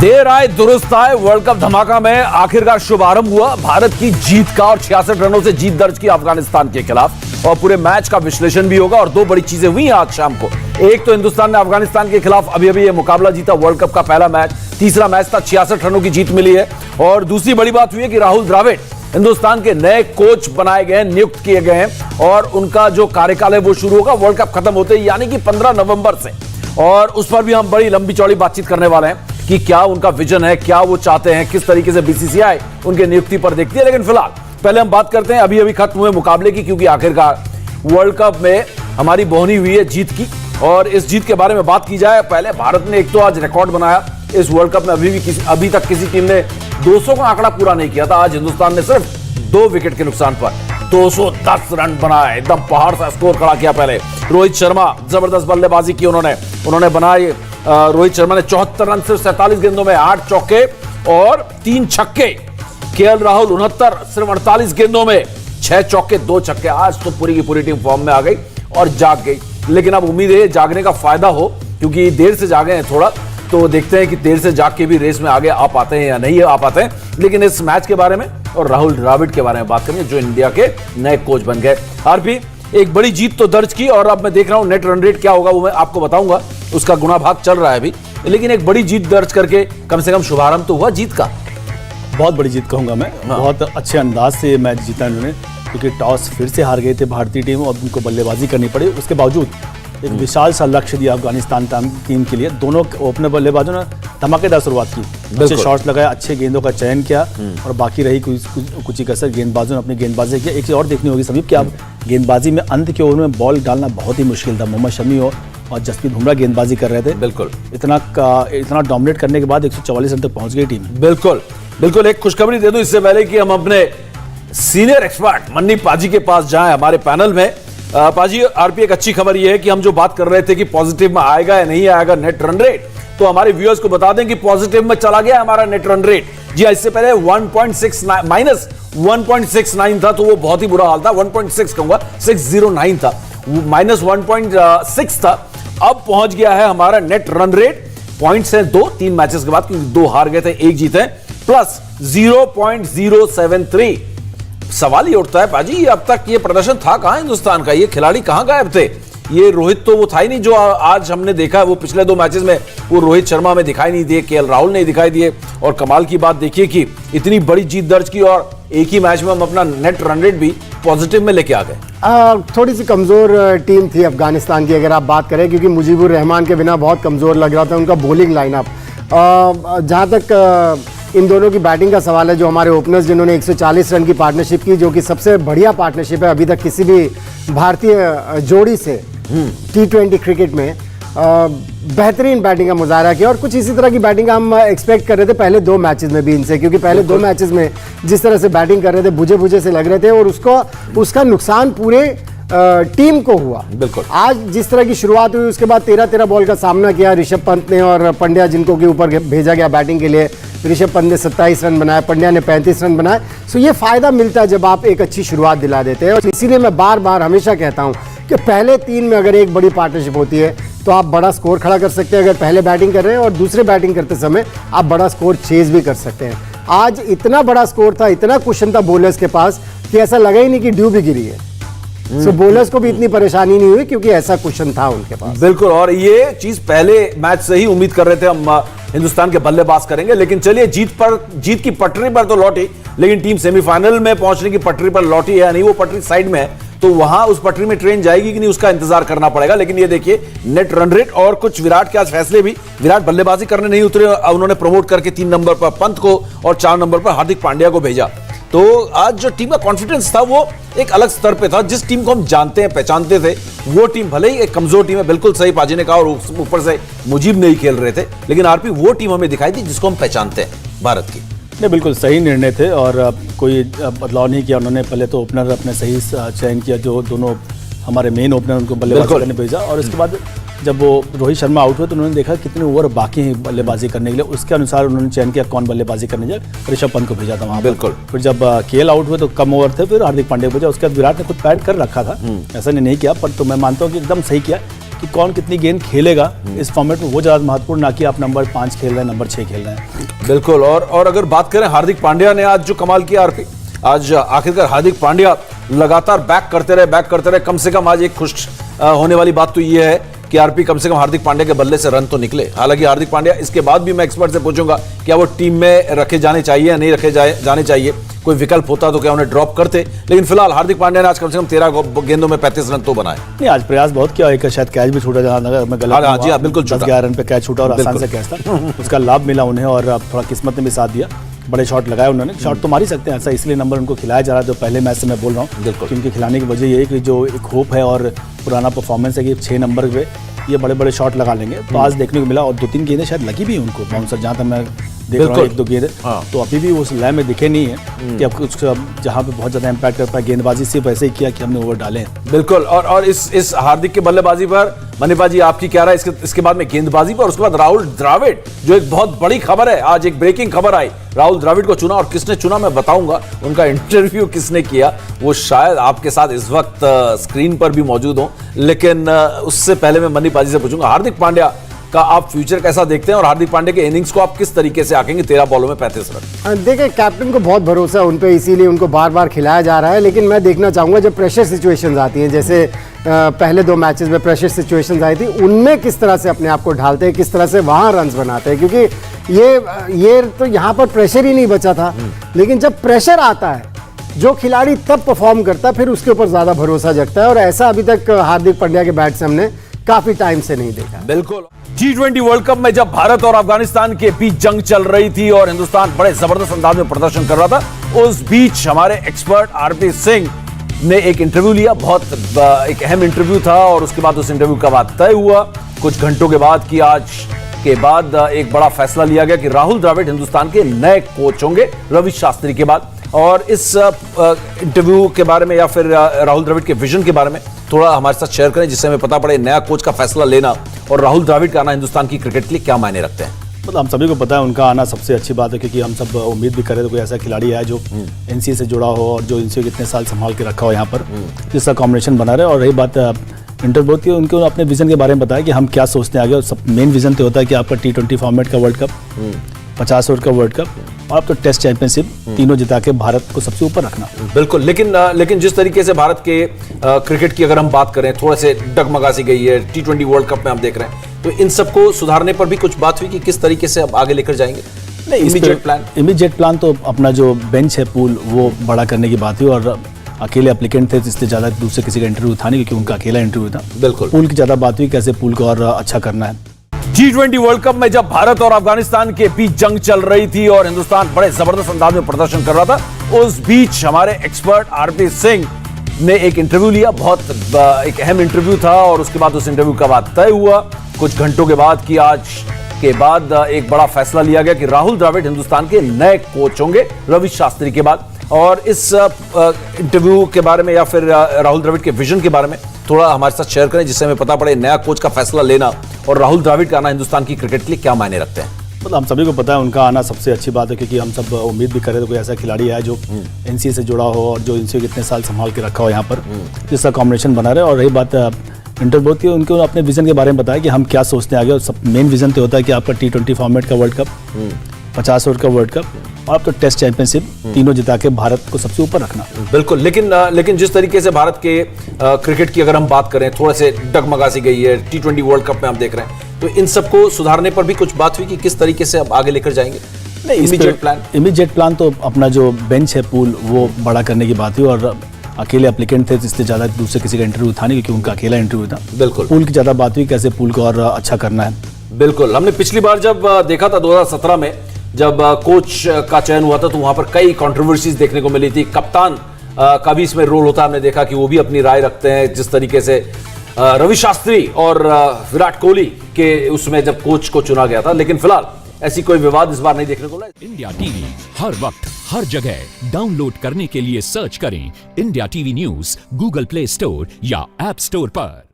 देर आए दुरुस्त आए, वर्ल्ड कप धमाका में आखिरकार शुभारंभ हुआ भारत की जीत का और 66 रनों से जीत दर्ज की अफगानिस्तान के खिलाफ। और पूरे मैच का विश्लेषण भी होगा और दो बड़ी चीजें हुई आज शाम को। एक तो हिंदुस्तान ने अफगानिस्तान के खिलाफ अभी अभी ये मुकाबला जीता, वर्ल्ड कप का पहला मैच, तीसरा मैच था, 66 रनों की जीत मिली है। और दूसरी बड़ी बात हुई है कि राहुल द्रविड़ हिंदुस्तान के नए कोच बनाए गए हैं, नियुक्त किए गए हैं और उनका जो कार्यकाल है वो शुरू होगा वर्ल्ड कप खत्म होते ही, यानी कि 15 नवंबर से। और उस पर भी हम बड़ी लंबी चौड़ी बातचीत करने वाले हैं कि क्या उनका विजन है, क्या वो चाहते हैं, किस तरीके से बीसीसीआई उनके नियुक्ति पर देखती है। लेकिन फिलहाल पहले हम बात करते हैं अभी अभी खत्म हुए मुकाबले की, क्योंकि आखिरकार वर्ल्ड कप में हमारी बोहनी हुई है जीत की। और इस जीत के बारे में बात की जाए, पहले भारत ने एक तो आज रिकॉर्ड बनाया इस वर्ल्ड कप में, अभी तक किसी टीम ने 200 का आंकड़ा पूरा नहीं किया था। आज हिंदुस्तान ने सिर्फ 2 विकेट के नुकसान पर 210 रन बनाए, एकदम पहाड़ सा स्कोर खड़ा किया। पहले रोहित शर्मा जबरदस्त बल्लेबाजी की उन्होंने बनाई। रोहित शर्मा ने 74 रन सिर्फ 47 गेंदों में, 8 चौके और 3 छक्के। केएल राहुल 69 सिर्फ 48 गेंदों में, 6 चौके 2 छक्के। आज तो पूरी की पूरी टीम फॉर्म में आ गई और जाग गई। लेकिन अब उम्मीद है जागने का फायदा हो, क्योंकि देर से जागे हैं थोड़ा, तो देखते हैं कि देर से जाग के भी रेस में आगे आ पाते हैं या नहीं आ पाते हैं। लेकिन इस मैच के बारे में और राहुल द्रविड़ के बारे में बात करेंगे, जो इंडिया के नए कोच बन गए। आरपी, एक बड़ी जीत तो दर्ज की और अब मैं देख रहा हूं नेट रन रेट क्या होगा वो मैं आपको बताऊंगा, उसका गुणा भाग चल रहा है अभी। लेकिन एक बड़ी जीत दर्ज करके कम से कम शुभारंभ तो हुआ जीत का। बहुत बड़ी जीत कहूंगा मैं। बहुत अच्छे अंदाज से मैच जीता इन्होंने, क्योंकि टॉस फिर से हार गए थे भारतीय टीम और उनको बल्लेबाजी करनी पड़ी। उसके बावजूद एक विशाल सा लक्ष्य दिया अफगानिस्तान टीम के लिए। दोनों ओपनर बल्लेबाजों ने धमाकेदार शुरुआत की, अच्छे शॉट्स लगाए, अच्छे गेंदों का चयन किया और बाकी रही कुछ ही कसर गेंदबाजों ने अपनी गेंदबाजी किया। एक चीज़ और देखनी होगी समीप कि अब गेंदबाजी में अंत के ओवर में बॉल डालना बहुत ही मुश्किल था। मोहम्मद शमी और जसप्रीत बुमराह गेंदबाजी कर रहे थे। बिल्कुल, इतना डोमिनेट करने के बाद 144 रन तक पहुंच गई टीम। बिल्कुल एक खुशखबरी दे दूं इससे पहले कि हम अपने सीनियर एक्सपर्ट मन्नी पाजी के पास जाएं हमारे पैनल में। पाजी, आरपी, एक अच्छी खबर यह है कि हम जो बात कर रहे थे कि पॉजिटिव में आएगा या नहीं आएगा नेट रन रेट, तो हमारे व्यूअर्स को बता दें कि पॉजिटिव में चला गया हमारा नेट रन रेट। जी, इससे पहले -1.69 था, तो वो बहुत ही बुरा हाल था। 1.6 कहूंगा, 609 था, -1.6 था। अब पहुंच गया है हमारा नेट रन रेट, पॉइंट्स है 2 3 मैचेस के बाद, क्योंकि 2 हार गए थे 1 जीते, प्लस 0.073। सवाल ही उठता है पाजी, अब तक ये प्रदर्शन था कहां हिंदुस्तान का? ये खिलाड़ी कहां गायब थे? ये रोहित तो वो था ही नहीं जो आज हमने देखा। वो पिछले 2 मैचेस में वो रोहित शर्मा में दिखाई नहीं दिए, केएल राहुल नहीं दिखाई दिए। और कमाल की बात देखिए कि इतनी बड़ी जीत दर्ज की और एक ही मैच में हम अपना नेट रन रेट भी पॉजिटिव में लेके आ गए। थोड़ी सी कमजोर टीम थी अफगानिस्तान की अगर आप बात करें, क्योंकि मुजीबुर रहमान के बिना बहुत कमजोर लग रहा था उनका बॉलिंग लाइनअप। जहां तक इन दोनों की बैटिंग का सवाल है, जो हमारे ओपनर्स जिन्होंने 140 रन की पार्टनरशिप की, जो कि सबसे बढ़िया पार्टनरशिप है अभी तक किसी भी भारतीय जोड़ी से T20 क्रिकेट में, बेहतरीन बैटिंग का मुजाहरा किया। और कुछ इसी तरह की बैटिंग हम एक्सपेक्ट कर रहे थे पहले 2 मैचेस में भी इनसे, क्योंकि पहले 2 मैचेस में जिस तरह से बैटिंग कर रहे थे बुझे बुझे से लग रहे थे और उसका नुकसान पूरे टीम को हुआ। बिल्कुल, आज जिस तरह की शुरुआत हुई उसके बाद 13 बॉल का सामना किया ऋषभ पंत ने और पंड्या, जिनको के ऊपर भेजा गया बैटिंग के लिए। ऋषभ पंत ने 27 रन बनाए, पंड्या ने 35 रन बनाए। सो ये फायदा मिलता है जब आप एक अच्छी शुरुआत दिला देते हैं। और इसीलिए मैं बार बार हमेशा कहता हूं कि पहले 3 में अगर एक बड़ी पार्टनरशिप होती है तो आप बड़ा स्कोर खड़ा कर सकते हैं। अगर पहले बैटिंग कर रहे हैं और दूसरे बैटिंग करते समय आप बड़ा स्कोर चेज भी कर सकते हैं। आज इतना बड़ा स्कोर था, इतना कुशन था बॉलर्स के पास कि ऐसा लगा ही नहीं कि ड्यू भी गिरी है। सो बॉलर्स को भी इतनी परेशानी नहीं हुई, क्योंकि ऐसा कुशन था उनके पास। बिल्कुल, और ये चीज पहले मैच से ही उम्मीद कर रहे थे हम हिंदुस्तान के बल्लेबाज करेंगे। लेकिन चलिए, जीत की पटरी पर तो लौटी, लेकिन टीम सेमीफाइनल में पहुंचने की पटरी पर लौटी है नहीं, वो पटरी साइड में है, तो वहां उस पटरी में ट्रेन जाएगी कि नहीं उसका इंतजार करना पड़ेगा। लेकिन ये देखिए नेट रन रेट और कुछ विराट के आज फैसले भी। विराट बल्लेबाजी करने नहीं उतरे, उन्होंने प्रमोट करके 3 नंबर पर पंत को और 4 नंबर पर हार्दिक पांड्या को भेजा। तो आज जो टीम का कॉन्फिडेंस था वो एक अलग स्तर पे था। जिस टीम को हम जानते हैं, पहचानते थे, वो टीम भले ही एक कमजोर टीम है, बिल्कुल सही पाजी ने कहा, और ऊपर से मुजीब नहीं खेल रहे थे, लेकिन आरपी वो टीम हमें दिखाई दी जिसको हम पहचानते हैं भारत की। नहीं, बिल्कुल सही निर्णय थे और कोई बदलाव नहीं किया उन्होंने। पहले तो ओपनर अपने सही चयन किया, जो दोनों हमारे मेन ओपनर उनको बल्लेबाजी करने भेजा। और इसके बाद जब वो रोहित शर्मा आउट हुए तो उन्होंने देखा कितने ओवर बाकी हैं बल्लेबाजी करने के लिए, उसके अनुसार उन्होंने चयन किया कौन बल्लेबाजी करने जाए। ऋषभ पंत को भेजा था वहाँ। बिल्कुल, फिर जब केएल आउट हुए तो कम ओवर थे, फिर हार्दिक पांड्या को भेजा। उसके बाद विराट ने खुद पैड कर रखा था, ऐसा नहीं किया, पर तो मैं मानता हूँ कि एकदम सही किया। कि कौन कितनी गेंद खेलेगा इस फॉर्मेट में, वो ज़्यादा महत्वपूर्ण, ना कि आप नंबर 5 खेल रहे हैं, नंबर 6 खेल रहे हैं। बिल्कुल। और अगर बात करें हार्दिक पांड्या ने आज जो कमाल किया आरपी, आज आखिरकार हार्दिक पांड्या लगातार बैक करते रहे। कम से कम आज एक खुश होने वाली बात तो ये है कि आरपी कम से कम हार्दिक पांड्या के बल्ले से रन तो निकले। हालांकि हार्दिक पांड्या, इसके बाद भी मैं एक्सपर्ट से पूछूंगा क्या वो टीम में रखे जाने चाहिए या नहीं रखे जाने चाहिए, कोई विकल्प होता तो क्या उन्हें ड्रॉप करते। लेकिन फिलहाल हार्दिक पांड्या ने आज कम से कम 13 गेंदों में 35 रन तो बनाए। नहीं, आज प्रयास बहुत किया, एक शायद कैच भी छूटा, जहां मैं गलत हाँ जी, बिल्कुल 10-11 रन पे कैच छूटा और आसान से कैच था, उसका लाभ मिला उन्हें और थोड़ा किस्मत ने भी साथ दिया। बड़े शॉट लगाए उन्होंने, शॉट तो मार ही सकते हैं, ऐसा इसलिए नंबर उनको खिलाया जा रहा है जो पहले मैच से मैं बोल रहा हूँ। बिल्कुल। क्योंकि खिलाने की वजह ये है कि जो एक होप है और पुराना परफॉर्मेंस है कि 6 नंबर पे ये बड़े बड़े शॉट लगा लेंगे, तो आज देखने को मिला। और 2-3 गेंदें शायद लगी भी उनको बाउंसर, जहाँ तक मैं देख रहा हूँ, 1-2 गेंदें तो अभी भी उस लय में दिखे नहीं है कि अब कुछ जहाँ पे बहुत ज़्यादा इम्पैक्ट कर पाए। गेंदबाजी सिर्फ ऐसे ही किया कि हमने ओवर डाले हैं। बिल्कुल। और इस हार्दिक के बल्लेबाजी पर मनीपा जी आपकी क्या राय, इसके बाद में गेंदबाजी पर, उसके बाद राहुल द्रविड़, जो एक बहुत बड़ी खबर है, आज एक ब्रेकिंग खबर आई, राहुल द्रविड़ को चुना। और किसने चुना मैं बताऊंगा, उनका इंटरव्यू किसने किया वो शायद आपके साथ इस वक्त स्क्रीन पर भी मौजूद हो। लेकिन उससे पहले मैं मनीपा जी से पूछूंगा, हार्दिक पांड्या का आप फ्यूचर कैसा देखते हैं और हार्दिक पांड्या के इनिंग्स को आप किस तरीके से आंकेंगे 13 बॉलों में 35 रन? देखिए, कैप्टन को बहुत भरोसा है उन पे, इसीलिए उनको बार बार खिलाया जा रहा है। लेकिन मैं देखना चाहूंगा जब प्रेशर सिचुएशंस आती हैं, जैसे पहले 2 मैचेस में प्रेशर सिचुएशंस आई थी, उनमें किस तरह से अपने आप को ढालते हैं, किस तरह से वहां रन्स बनाते हैं। क्योंकि ये तो यहाँ पर प्रेशर ही नहीं बचा था। लेकिन जब प्रेशर आता है, जो खिलाड़ी तब परफॉर्म करता है, फिर उसके ऊपर ज्यादा भरोसा जगता है। और ऐसा अभी तक हार्दिक पांड्या के बैट से हमने काफी टाइम से नहीं देखा। बिल्कुल। T20 वर्ल्ड कप में जब भारत और अफगानिस्तान के बीच जंग चल रही थी और हिंदुस्तान बड़े जबरदस्त अंदाज में प्रदर्शन कर रहा था, उस बीच हमारे एक्सपर्ट आरपी सिंह ने एक इंटरव्यू लिया। बहुत एक अहम इंटरव्यू था और उसके बाद उस इंटरव्यू का बाद तय हुआ कुछ घंटों के बाद कि आज के बाद एक बड़ा फैसला लिया गया कि राहुल द्रविड़ हिंदुस्तान के नए कोच होंगे रवि शास्त्री के बाद। और इस इंटरव्यू के बारे में या फिर राहुल द्रविड़ के विजन के बारे में थोड़ा हमारे साथ शेयर करें, जिससे हमें पता पड़े नया कोच का फैसला लेना और राहुल द्रविड़ का आना हिंदुस्तान की क्रिकेट के लिए क्या मायने रखते हैं। मतलब हम सभी को पता है उनका आना सबसे अच्छी बात है, क्योंकि हम सब उम्मीद भी करें तो कोई ऐसा खिलाड़ी है जो एनसीए से जुड़ा हो और जो एनसीए कितने साल संभाल के रखा हो यहाँ पर, जिसका कॉम्बिनेशन बना रहे। और रही बात इंटरव्यू की, उनको अपने विजन के बारे में बताया कि हम क्या सोचते हैं आगे। और सब मेन विजन तो होता है कि आपका T20 फॉर्मेट का वर्ल्ड कप, 50 ओवर का वर्ल्ड कप और अब तो टेस्ट चैंपियनशिप, तीनों जिता के भारत को सबसे ऊपर रखना। बिल्कुल। लेकिन जिस तरीके से भारत के क्रिकेट की अगर हम बात करें, थोड़े से डगमगा सी गई है T20 वर्ल्ड कप में हम देख रहे हैं, तो इन सबको सुधारने पर भी कुछ बात हुई कि किस तरीके से अब आगे लेकर जाएंगे। इमीडिएट प्लान तो अपना जो बेंच है पूल वो बड़ा करने की बात हुई। और अकेले एप्लीकेंट थे, इसलिए ज्यादा दूसरे किसी का इंटरव्यू था नहीं, क्योंकि उनका अकेला इंटरव्यू था। बिल्कुल। पूल की ज्यादा बात हुई, कैसे पूल को और अच्छा करना है। T20 वर्ल्ड कप में जब भारत और अफगानिस्तान के बीच जंग चल रही थी और हिंदुस्तान बड़े जबरदस्त अंदाज में प्रदर्शन कर रहा था, उस बीच हमारे एक्सपर्ट आरपी सिंह ने एक इंटरव्यू लिया। बहुत एक अहम इंटरव्यू था और उसके बाद उस इंटरव्यू का बाद तय हुआ कुछ घंटों के बाद कि आज के बाद एक बड़ा फैसला लिया गया कि राहुल द्रविड़ हिंदुस्तान के नए कोच होंगे रवि शास्त्री के बाद। और इस इंटरव्यू के बारे में या फिर राहुल द्रविड़ के विजन के बारे में थोड़ा हमारे साथ शेयर करें, जिससे हमें पता पड़े नया कोच का फैसला लेना और राहुल द्रविड़ का आना हिंदुस्तान की क्रिकेट के लिए क्या मायने रखते हैं। मतलब हम सभी को पता है उनका आना सबसे अच्छी बात है, क्योंकि हम सब उम्मीद भी करें तो कोई ऐसा खिलाड़ी है जो एनसीए से जुड़ा हो और जो एनसीए कितने साल संभाल के रखा हो यहाँ पर, जिसका कॉम्बिनेशन बना रहे। और रही बात इंटरव्यू की, उनको अपने विजन के बारे में बताया कि हम क्या सोचते हैं आगे। और सब मेन विजन तो होता है कि आपका T20 फॉर्मेट का वर्ल्ड कप, 50 ओवर का वर्ल्ड कप और अब तो टेस्ट चैंपियनशिप, तीनों जिता के भारत को सबसे ऊपर रखना। बिल्कुल। लेकिन जिस तरीके से भारत के क्रिकेट की अगर हम बात करें, थोड़े से डगमगा सी गई है T20 वर्ल्ड कप में हम देख रहे हैं, तो इन सबको सुधारने पर भी कुछ बात हुई कि किस तरीके से अब आगे लेकर जाएंगे। इमीडिएट प्लान तो अपना जो बेंच है पूल वो बड़ा करने की बात हुई। और अकेले एप्लीकेंट थे, इसलिए ज्यादा दूसरे किसी का इंटरव्यू था नहीं, क्योंकि उनका अकेला इंटरव्यू था। बिल्कुल। पूल की ज्यादा बात हुई, कैसे पूल को और अच्छा करना है। बिल्कुल। हमने पिछली बार जब देखा था 2017 में जब कोच का चयन हुआ था, तो वहां पर कई कंट्रोवर्सीज देखने को मिली थी। कप्तान का भी इसमें रोल होता है, हमने देखा कि वो भी अपनी राय रखते हैं। जिस तरीके से रवि शास्त्री और विराट कोहली के उसमें जब कोच को चुना गया था, लेकिन फिलहाल ऐसी कोई विवाद इस बार नहीं देखने को मिला। इंडिया टीवी हर वक्त हर जगह डाउनलोड करने के लिए सर्च करें India TV news Google play store या ऐप स्टोर पर।